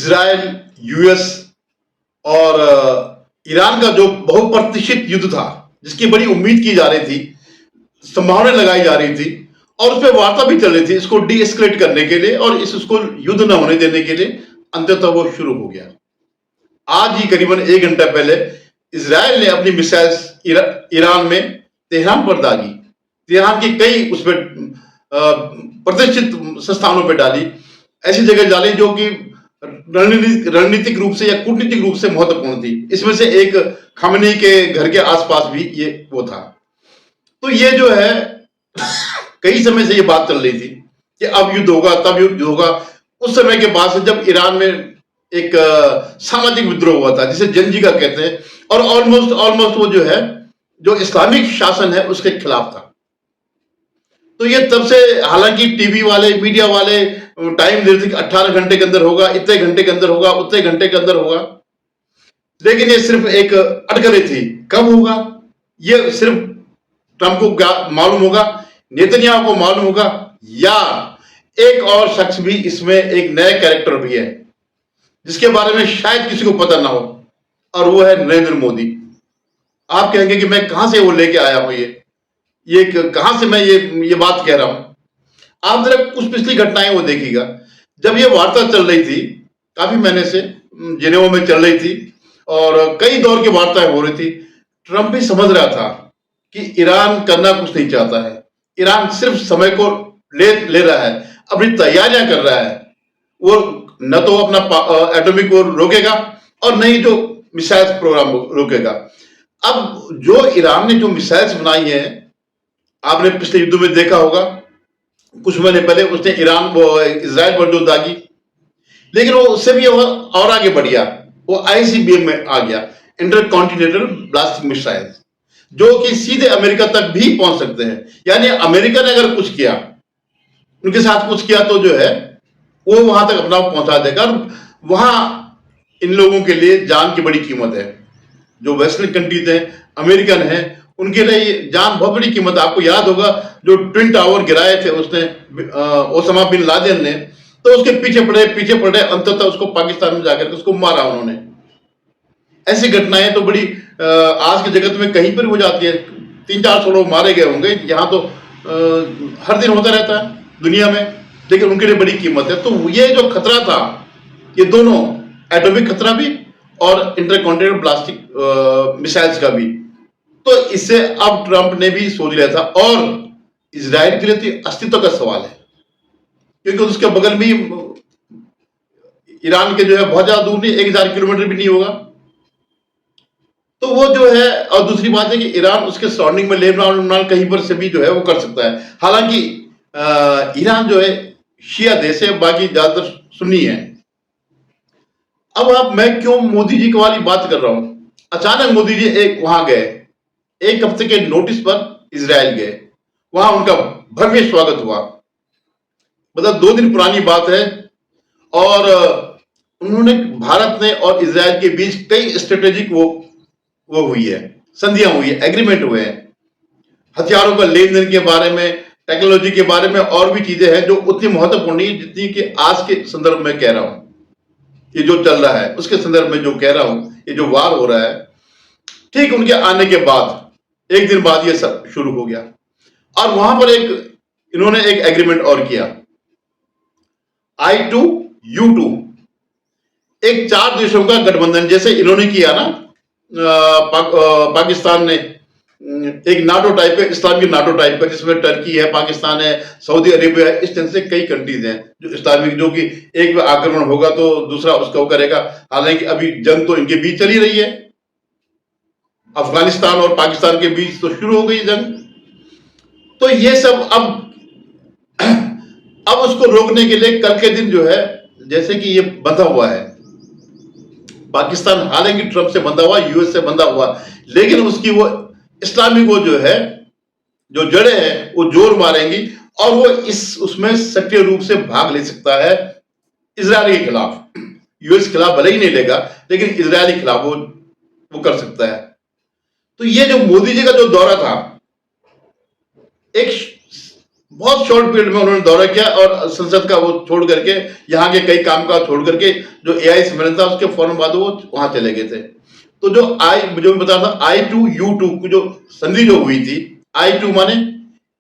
Israel, US और Iran का जो बहुप्रतीक्षित युद्ध था, जिसकी बड़ी उम्मीद की जा रही थी, संभावनाएं लगाई जा रही थी और उस पर वार्ता भी चल रही थी इसको डी एस्केलेट करने के लिए और उसको युद्ध न होने देने के लिए, अंततः वो शुरू हो गया। आज ही करीबन 1 घंटा पहले इजराइल ने अपनी मिसाइल्स ईरान में तेहरान पर दागी। तेहरान की कई उसमें प्रतिष्ठित संस्थानों पर डाली, ऐसी जगह डाली जो कि रणनीतिक रूप से या कूटनीतिक रूप से महत्वपूर्ण थी। इसमें से एक खामेनी के घर के आसपास भी ये वो था। तो ये जो है कई समय से ये बात चल रही थी कि अब युद्ध होगा, तब युद्ध होगा। उस समय के बाद से जब ईरान में एक सामाजिक विद्रोह हुआ था जिसे जंजीगा कहते हैं, और ऑलमोस्ट वो जो है जो इस्लामिक शासन है उसके खिलाफ था। तो ये तब से, हालांकि टीवी वाले, मीडिया वाले टाइम दे रहे थे कि 18 घंटे के अंदर होगा, इतने घंटे के अंदर होगा, उतने घंटे के अंदर होगा, लेकिन ये सिर्फ एक अटकलें थी। कब होगा ये सिर्फ ट्रंप को मालूम होगा, नेतन्याहू को मालूम होगा, या एक और शख्स भी इसमें एक नया कैरेक्टर भी है जिसके बारे में शायद किसी को पता ना हो, और वो है नरेंद्र मोदी। आप कहेंगे कि मैं कहां से वो लेके आया हूं, ये कहां से मैं ये बात कह रहा हूं। आप जरा कुछ पिछली घटनाएं वो देखिएगा। जब ये वार्ता चल रही थी काफी महीने से, जिनेवा में चल रही थी और कई दौर की वार्ताएं हो रही थी, ट्रंप भी समझ रहा था कि ईरान करना कुछ नहीं चाहता है, ईरान सिर्फ समय को ले रहा है, अपनी तैयारियां कर रहा है। वो न तो अपना एटॉमिक को रोकेगा और न ही जो मिसाइल्स प्रोग्राम रोकेगा। अब जो ईरान ने जो मिसाइल्स बनाई हैं, आपने पिछले युद्ध में देखा होगा, कुछ महीने पहले उसने इजराइल पर जो दागी, लेकिन वो उससे भी और आगे बढ़ गया, वो आईसीबीएम में आ गया, इंटरकॉन्टिनेंटल ब्लास्टिक मिसाइल्स, जो कि सीधे अमेरिका तक भी पहुंच सकते हैं। यानी अमेरिका ने अगर कुछ किया, उनके साथ कुछ किया, तो जो है वो वहां तक अपना पहुंचा देगा। और वहां इन लोगों के लिए जान की बड़ी कीमत है। जो वेस्टर्न कंट्रीज हैं, अमेरिकन हैं, उनके लिए ये जान बहुत बड़ी कीमत है। आपको याद होगा जो ट्विन टावर गिराए थे उसने ओसामा बिन लादेन ने, तो उसके पीछे पड़े, अंततः उसको पाकिस्तान में जाकर उसको मारा उन्होंने। ऐसी घटनाएं तो बड़ी आज के जगत में कहीं पर हो जाती है। 300-400 लोग मारे गए होंगे, यहाँ तो हर दिन होता रहता है दुनिया में, लेकिन उनके लिए बड़ी कीमत है। तो ये जो खतरा था, ये दोनों, एटॉमिक खतरा भी और इंटरकॉन्टिनेंटल ब्लास्टिक मिसाइल्स का भी, तो इससे अब ट्रंप ने भी सोच लिया था। और इजराइल के लिए तो अस्तित्व का सवाल है, क्योंकि उसके बगल में ईरान के जो है बहुत ज्यादा दूर नहीं, 1000 किलोमीटर भी नहीं होगा। तो वो जो है, और दूसरी बात है कि ईरान उसके सराउंडिंग में लेबनान कहीं पर से भी जो है वो कर सकता है। हालांकि ईरान जो है शिया देश है, बाकी ज्यादातर सुन्नी है। अब मैं क्यों मोदी जी की वाली बात कर रहा हूं, अचानक मोदी जी वहां गए, 1 हफ्ते के नोटिस पर इजराइल गए, वहां उनका भव्य स्वागत हुआ। मतलब 2 दिन पुरानी बात है, और उन्होंने, भारत ने और इजराइल के बीच कई स्ट्रेटेजिक वो हुई है, संधियां हुई है, एग्रीमेंट हुए हैं, हथियारों का लेन देन के बारे में, टेक्नोलॉजी के बारे में, और भी चीजें हैं जो उतनी महत्वपूर्ण नहीं जितनी कि आज के संदर्भ में कह रहा हूं। ये जो चल रहा है उसके संदर्भ में जो कह रहा हूं, ये जो वार हो रहा है, ठीक उनके आने के बाद 1 दिन बाद ये सब शुरू हो गया। और वहां पर इन्होंने एक एग्रीमेंट और किया, I2U2, एक 4 देशों का गठबंधन, जैसे इन्होंने किया ना, पाकिस्तान ने एक नाटो टाइप का, इस्लामिक नाटो टाइप का, जिसमें टर्की है, पाकिस्तान है, सऊदी अरेबिया है, इस तरह से कई कंट्रीज हैं जो इस्लामिक, जो कि एक आक्रमण होगा तो दूसरा उसका करेगा। हालांकि अभी जंग तो इनके बीच चली रही है, अफगानिस्तान और पाकिस्तान के बीच तो शुरू हो गई जंग। तो ये सब अब उसको रोकने के लिए कल के दिन जो है, जैसे कि ये बंधा हुआ है, पाकिस्तान हालांकि ट्रंप से बंधा हुआ, यूएस से बंधा हुआ, लेकिन उसकी वो इस्लामिक वो जो है, जो जड़ें हैं, वो जोर मारेंगी और वो उसमें सक्रिय रूप से भाग ले सकता है इजराइल के खिलाफ। यूएस के खिलाफ भले ही नहीं लेगा, लेकिन इजराइल के खिलाफ वो कर सकता है। तो ये जो मोदी जी का जो दौरा था, एक बहुत शॉर्ट पीरियड में उन्होंने दौरा किया और संसद का वो छोड़ करके, यहाँ के कई कामकाज छोड़ करके, जो एआई सम्मेलन था उसके फौरन बाद वो वहां चले गए थे। तो जो मैं बता रहा था, I2U2 की जो संधि जो हुई थी, I2 माने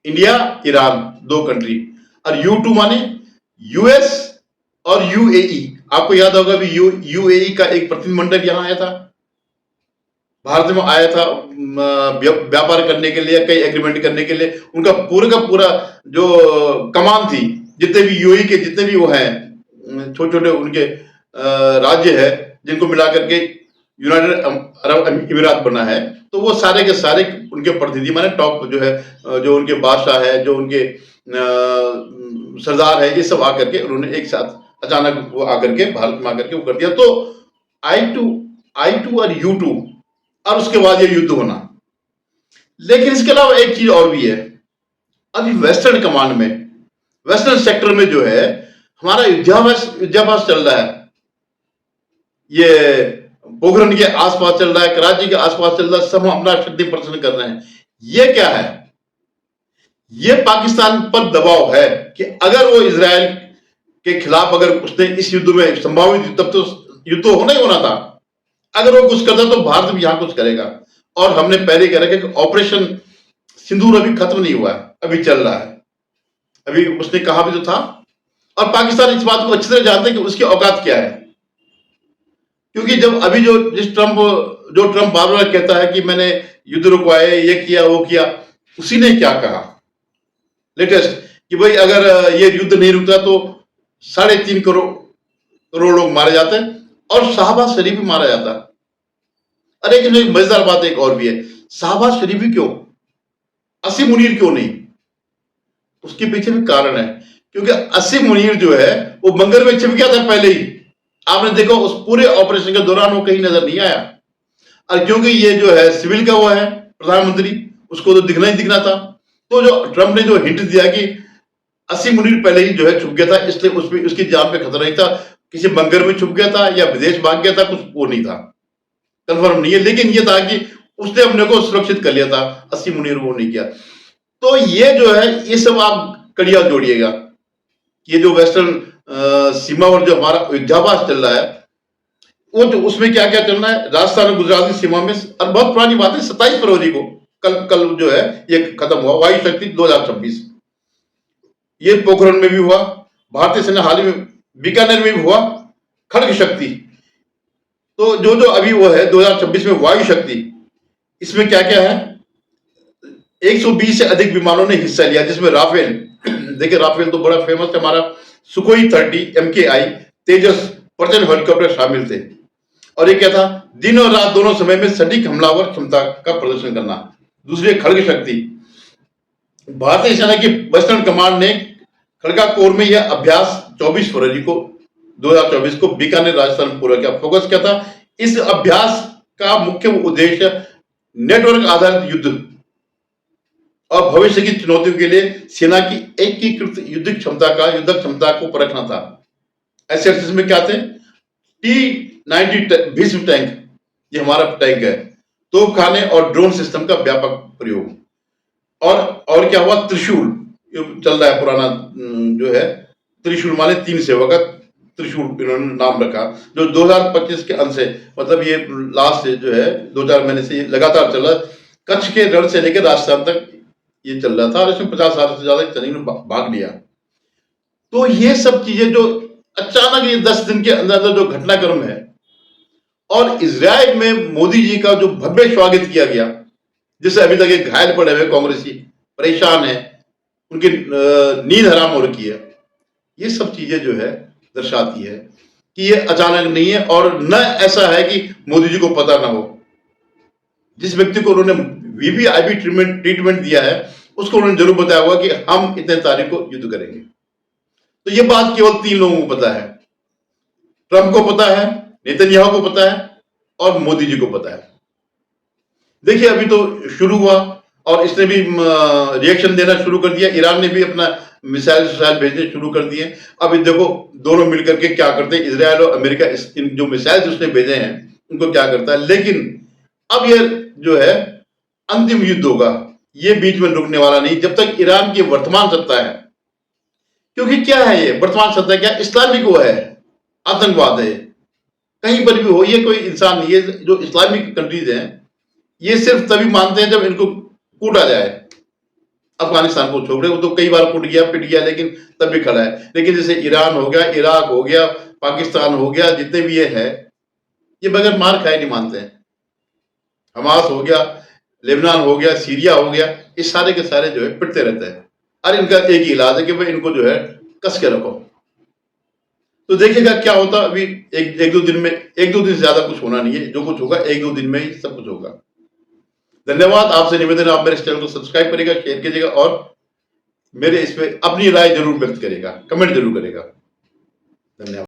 इंडिया ईरान, दो कंट्री, और U2 माने यूएस और यूएई। आपको याद होगा भी यूएई का एक प्रतिनिधिमंडल यहाँ आया था, भारत में आया था व्यापार करने के लिए, कई एग्रीमेंट करने के लिए। उनका पूरा का पूरा जो कमान थी, जितने भी यूएई के जितने भी वो हैं छोटे छोटे उनके राज्य है, जिनको मिला करके यूनाइटेड अरब अमीरात बना है, तो वो सारे के सारे उनके प्रतिनिधि माने टॉप जो है, जो उनके बादशाह है, जो उनके सरदार है, ये सब आकर के उन्होंने एक साथ अचानक वो आकर के भारत में आकर के वो कर दिया। तो I2 और U2 और उसके बाद ये युद्ध होना। लेकिन इसके अलावा एक चीज और भी है, अभी वेस्टर्न कमांड में, वेस्टर्न सेक्टर में जो है हमारा युद्धाभ्यास चल रहा है। ये पोखरण के आसपास चल रहा है, कराची के आसपास चल रहा है, सब हम अपना शक्ति प्रदर्शन कर रहे हैं। ये क्या है? ये पाकिस्तान पर दबाव है कि अगर वो इजराइल के खिलाफ अगर उसने इस युद्ध में संभावित, तब तो युद्ध तो होना ही होना था, अगर वो कुछ करता तो भारत भी यहां कुछ करेगा। और हमने पहले कह रखा कि ऑपरेशन सिंदूर अभी खत्म नहीं हुआ है, अभी चल रहा है, अभी उसने कहा भी तो था। और पाकिस्तान इस बात को अच्छी तरह जानते हैं कि उसकी औकात क्या है, क्योंकि जब अभी जो ट्रंप बार बार कहता है कि मैंने युद्ध रुकवाए, ये किया वो किया, उसी ने क्या कहा लेटेस्ट कि भाई अगर ये युद्ध नहीं रुकता तो 3.5 करोड़ लोग मारे जाते हैं और शाहबाज शरीफ भी मारा जाता। अरे एक मजेदार बात एक और भी है, शाहबाज शरीफ ही क्यों, असीम मुनीर क्यों नहीं? उसके पीछे भी कारण है, क्योंकि असीम मुनीर जो है वो बंगर में छिप गया था पहले ही। आपने देखा उस पूरे ऑपरेशन के दौरान वो कहीं नजर नहीं आया, और क्योंकि ये जो है सिविल का वो है प्रधानमंत्री, उसको तो दिखना ही दिखना था। तो जो ट्रंप ने जो हिंट दिया कि असीम मुनीर पहले ही जो है छुप गया था, इसलिए उसकी जान पे खतरा नहीं था, किसी बंकर में छुप गया था या विदेश भाग गया था, कुछ वो नहीं था, कंफर्म नहीं है। लेकिन ये था कि उसने अपने को सुरक्षित कर लिया था, असीम मुनीर वो नहीं किया। तो ये जो है, ये सब आप कड़िया जोड़िएगा, ये जो वेस्टर्न सीमा पर जो हमारा युद्धाभ्यास चल रहा है, वो जो उसमें क्या क्या चल रहा है, राजस्थान और गुजरात की सीमा में, और बहुत पुरानी बात है, 27 फरवरी को कल जो है ये खत्म हुआ, वायु शक्ति 2026। ये पोखरण में भी हुआ, भारतीय सेना हाल ही में बीकानेर में भी हुआ खड्ग शक्ति। तो जो अभी वो है 2026 में वायु शक्ति, इसमें क्या क्या है, 120 से अधिक विमानों ने हिस्सा लिया, जिसमें राफेल, देखिए राफेल तो बड़ा फेमस है हमारा, सुखोई 30 MKI तेजस प्रचंड हेलीकॉप्टर शामिल थे। और ये क्या था, दिन और रात दोनों समय में सटीक हमलावर क्षमता का प्रदर्शन करना। दूसरी खड्ग शक्ति, भारतीय सेना की वेस्टर्न कमांड ने खड़गा कोर में यह अभ्यास 24 फरवरी को 2024 को बीकानेर राजस्थान में पूरा किया, फोकस किया था। इस अभ्यास का मुख्य उद्देश्य नेटवर्क आधारित युद्ध और भविष्य की चुनौतियों के लिए सेना की एकीकृत युद्ध क्षमता को परखना था। एसएसएस में क्या थे, T-90 भीष्म टैंक, ये हमारा टैंक है, तोपखाने और ड्रोन सिस्टम का व्यापक प्रयोग। और क्या हुआ, त्रिशूल चल रहा है पुराना जो है, त्रिशूल माने 3 सेवा का त्रिशूल इन्होंने नाम रखा, जो 2025 के अंत से, मतलब ये लास्ट जो है 2-4 महीने से लगातार चल रहा है, कच्छ के रण से लेकर राजस्थान तक ये चल रहा था, और इसमें 50 साल से ज्यादा सैनिक ने भाग लिया। तो ये सब चीजें जो अचानक ये 10 दिन के अंदर जो घटनाक्रम है, और इजराइल में मोदी जी का जो भव्य स्वागत किया गया, जिससे अभी तक एक घायल पड़े हुए कांग्रेसी परेशान है, उनकी नींद हराम हो रखी है, ये सब चीजें जो है दर्शाती है कि ये अचानक नहीं है, और न ऐसा है कि मोदी जी को पता ना हो। जिस व्यक्ति को उन्होंने वीवीआईपी ट्रीटमेंट दिया है, उसको उन्होंने जरूर बताया होगा कि हम इतने तारीख को युद्ध करेंगे। तो ये बात केवल 3 लोगों को पता है, ट्रंप को पता है, नेतन्याहू को पता है, और मोदी जी को पता है। देखिए अभी तो शुरू हुआ, और इसने भी रिएक्शन देना शुरू कर दिया, ईरान ने भी अपना मिसाइल भेजने शुरू कर दिए। अब देखो दोनों मिलकर के क्या करते हैं, इजराइल और अमेरिका, इन जो मिसाइल उसने भेजे हैं उनको क्या करता है। लेकिन अब ये जो है अंतिम युद्ध होगा, ये बीच में रुकने वाला नहीं जब तक ईरान की वर्तमान सत्ता है। क्योंकि क्या है ये वर्तमान सत्ता, क्या इस्लामिक वो है, आतंकवाद है। कहीं पर भी हो, ये कोई इंसान नहीं है। जो इस्लामिक कंट्रीज हैं ये सिर्फ तभी मानते हैं जब इनको कूटा जाए। अफगानिस्तान को छोड़ रहे, वो तो कई बार कूट गया, पिट गया, लेकिन तब भी खड़ा है। लेकिन जैसे ईरान हो गया, इराक हो गया, पाकिस्तान हो गया, जितने भी ये है, ये बगैर मार खाए नहीं मानते हैं। हमास हो गया, लेबनान हो गया, सीरिया हो गया, ये सारे के सारे जो है पिटते रहते हैं। और इनका एक ही इलाज है कि भाई इनको जो है कस के रखो। तो देखिएगा क्या होता। अभी एक दो दिन में, एक दो दिन से ज्यादा कुछ होना नहीं है। जो कुछ होगा एक दो दिन में ही सब कुछ होगा। धन्यवाद। आपसे निवेदन है, आप मेरे इस चैनल को सब्सक्राइब करिएगा, शेयर कीजिएगा और मेरे इस पे अपनी राय जरूर व्यक्त करेगा, कमेंट जरूर करेगा। धन्यवाद।